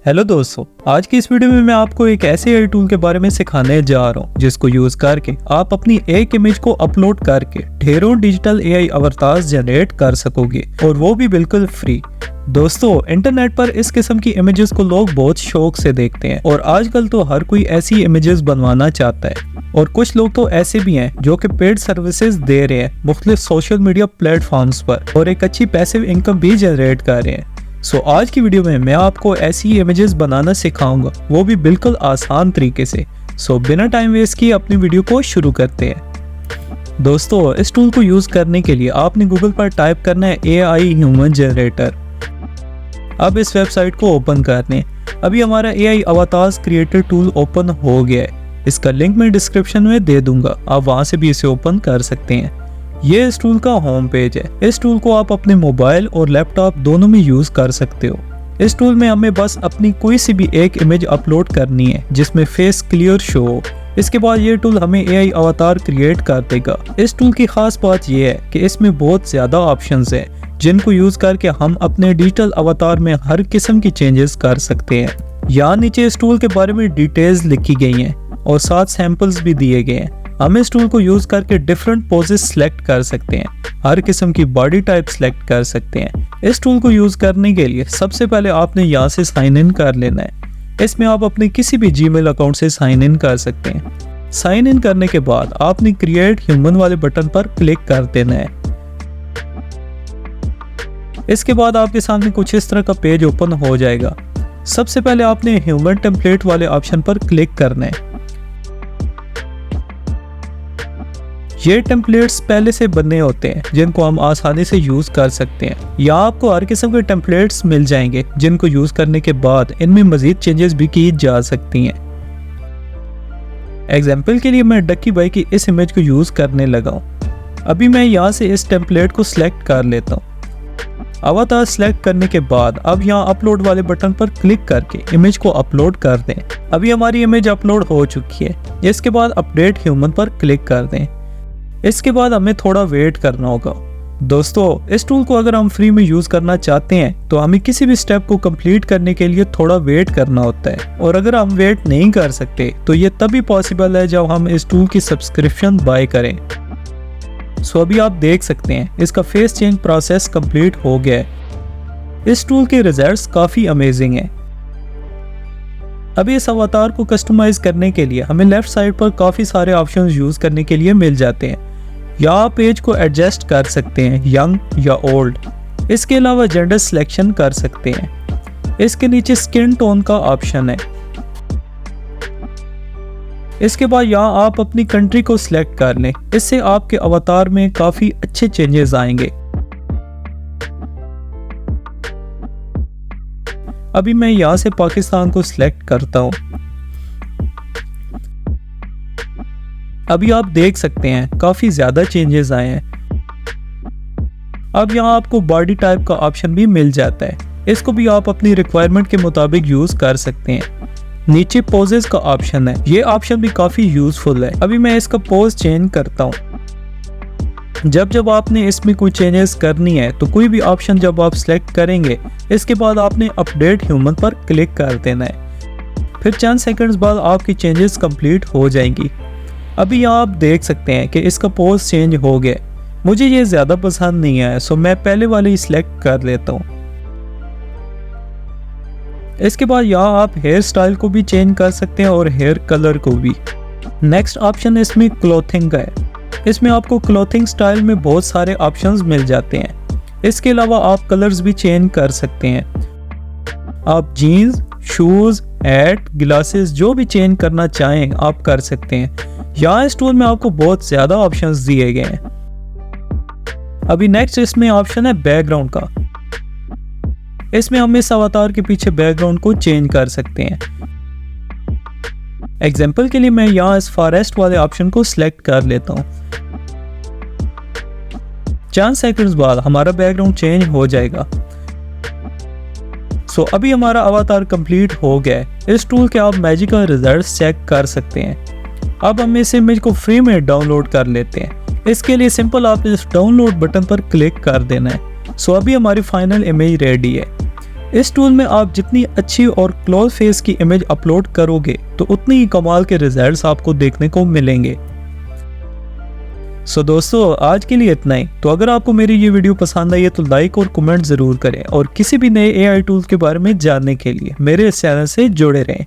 Hello दोस्तों, आज की इस वीडियो में मैं आपको एक ऐसे एआई टूल के बारे में सिखाने जा रहा हूँ जिसको यूज करके आप अपनी एक इमेज को अपलोड करके ढेरों डिजिटल एआई अवतार्स जनरेट कर सकोगे और वो भी बिल्कुल फ्री। दोस्तों, इंटरनेट पर इस किस्म की इमेजेस को लोग बहुत शौक से देखते हैं और आजकल तो हर कोई ऐसी इमेजेस बनवाना चाहता है और कुछ लोग तो ऐसे भी हैं जो कि पेड सर्विसेज दे रहे हैं मुख्तलिफ सोशल मीडिया प्लेटफॉर्म्स पर और एक अच्छी पैसिव इनकम भी जनरेट कर रहे हैं। आज की वीडियो में मैं आपको ऐसी इमेजेस बनाना सिखाऊंगा, वो भी बिल्कुल आसान तरीके से। बिना टाइम वेस्ट किए अपनी वीडियो को शुरू करते हैं। दोस्तों, इस टूल को यूज करने के लिए आपने गूगल पर टाइप करना है AI ह्यूमन जनरेटर। अब इस वेबसाइट को ओपन करने अभी हमारा AI avatars creator tool open हो गया है। इसका लिंक मैं डिस्क्रिप्शन में दे दूंगा, आप वहां से भी इसे ओपन कर सकते हैं। ये इस टूल का होम पेज है। इस टूल को आप अपने मोबाइल और लैपटॉप दोनों में यूज कर सकते हो। इस टूल में हमें बस अपनी कोई सी भी एक इमेज अपलोड करनी है जिसमें फेस क्लियर शो हो। इसके बाद ये टूल हमें AI अवतार क्रिएट कर देगा। इस टूल की खास बात यह है कि इसमें बहुत ज्यादा ऑप्शंस हैं जिनको यूज करके हम अपने डिजिटल अवतार में हर किस्म की चेंजेस कर सकते हैं। यहाँ नीचे इस टूल के बारे में डिटेल्स लिखी गई हैं और 7 सैंपल्स भी दिए गए हैं। हम इस टूल को यूज करके डिफरेंट पोजेस सिलेक्ट कर सकते हैं, हर किस्म की बॉडी टाइप सिलेक्ट कर सकते हैं। इस टूल को यूज करने के लिए सबसे पहले आपने यहाँ से साइन इन कर लेना है। इसमें आप अपने किसी भी जीमेल अकाउंट से साइन इन कर सकते हैं। साइन इन करने के बाद आपने क्रिएट ह्यूमन वाले बटन पर क्लिक कर देना है। इसके बाद आपके सामने कुछ इस तरह का पेज ओपन हो जाएगा। सबसे पहले आपने ह्यूमन टेम्पलेट वाले ऑप्शन पर क्लिक करना है। ये टेम्पलेट्स पहले से बने होते हैं जिनको हम आसानी से यूज कर सकते हैं। यहाँ आपको हर किस्म के टेम्पलेट्स मिल जाएंगे जिनको यूज करने के बाद इनमें मजीद चेंजेस भी की जा सकती हैं। एग्जाम्पल के लिए मैं डक्की भाई की इस इमेज को यूज करने लगा हूँ। अभी मैं यहाँ से इस टेम्पलेट को सिलेक्ट कर लेता हूँ। अवतार सिलेक्ट करने के बाद अब यहाँ अपलोड वाले बटन पर क्लिक करके इमेज को अपलोड कर दें। अभी हमारी इमेज अपलोड हो चुकी है। इसके बाद अपडेट ह्यूमन पर क्लिक कर दें। इसके बाद हमें थोड़ा वेट करना होगा। दोस्तों, इस टूल को अगर हम फ्री में यूज करना चाहते हैं तो हमें किसी भी स्टेप को कंप्लीट करने के लिए थोड़ा वेट करना होता है और अगर हम वेट नहीं कर सकते तो ये तभी पॉसिबल है जब हम इस टूल की सब्सक्रिप्शन बाय करें। अभी आप देख सकते हैं इसका फेस चेंज प्रोसेस कंप्लीट हो गया है। इस टूल के रिजल्ट्स काफी अमेजिंग हैं। अभी इस अवतार को कस्टमाइज करने के लिए हमें लेफ्ट साइड पर काफी सारे ऑप्शंस यूज करने के लिए मिल जाते हैं। यहाँ आप एज को एडजस्ट कर सकते हैं, यंग या ओल्ड। इसके अलावा जेंडर सिलेक्शन कर सकते हैं। इसके नीचे स्किन टोन का ऑप्शन है। इसके बाद यहाँ आप अपनी कंट्री को सिलेक्ट कर लें। इससे आपके अवतार में काफी अच्छे चेंजेस आएंगे। अभी मैं यहाँ से पाकिस्तान को सिलेक्ट करता हूँ। अभी आप देख सकते हैं काफी ज्यादा चेंजेस आए हैं। अब यहाँ आपको बॉडी टाइप का ऑप्शन भी मिल जाता है। इसको भी आप अपनी रिक्वायरमेंट के मुताबिक यूज कर सकते हैं। नीचे पोजेस का ऑप्शन है। ये ऑप्शन भी काफी यूजफुल है। अभी मैं इसका पोज चेंज करता हूँ। जब आपने इसमें कोई चेंजेस करनी है तो कोई भी ऑप्शन जब आप सिलेक्ट करेंगे इसके बाद आपने अपडेट ह्यूमन पर क्लिक कर देना है। फिर चंद सेकंड्स बाद आपकी चेंजेस कंप्लीट हो जाएंगी। अभी यहाँ आप देख सकते हैं कि इसका पोज चेंज हो गया। मुझे ये ज्यादा पसंद नहीं आया, मैं पहले वाले ही सिलेक्ट कर लेता हूँ। इसके बाद यहाँ आप हेयर स्टाइल को भी चेंज कर सकते हैं और हेयर कलर को भी। नेक्स्ट ऑप्शन इसमें क्लोथिंग का है। इसमें आपको क्लोथिंग स्टाइल में बहुत सारे ऑप्शंस मिल जाते हैं। इसके अलावा आप कलर्स भी चेंज कर सकते हैं। आप जीन्स, शूज, हैट, ग्लासेस जो भी चेंज करना चाहें आप कर सकते हैं। यहाँ इस टूल में आपको बहुत ज्यादा ऑप्शंस दिए गए हैं। अभी नेक्स्ट इसमें ऑप्शन है बैकग्राउंड का। इसमें हम इस अवतार के पीछे बैकग्राउंड को चेंज कर सकते हैं। एग्जाम्पल के लिए मैं यहाँ इस फॉरेस्ट वाले ऑप्शन को सिलेक्ट कर लेता हूँ। चंद सेकंड्स बाद हमारा बैकग्राउंड चेंज हो जाएगा। अभी हमारा अवतार कंप्लीट हो गया है। इस टूल के आप मैजिकल रिजल्ट्स चेक कर सकते हैं। अब हम इस इमेज को फ्री में डाउनलोड कर लेते हैं। इसके लिए सिंपल आप इस डाउनलोड बटन पर क्लिक कर देना है। अभी हमारी फाइनल इमेज रेडी है। इस टूल में आप जितनी अच्छी और क्लोज फेस की इमेज अपलोड करोगे तो उतनी ही कमाल के रिजल्ट्स आपको देखने को मिलेंगे। सो दोस्तों, आज के लिए इतना ही। तो अगर आपको मेरी ये वीडियो पसंद आई है तो लाइक और कमेंट जरूर करें और किसी भी नए AI टूल्स के बारे में जानने के लिए मेरे इस चैनल से जुड़े रहें।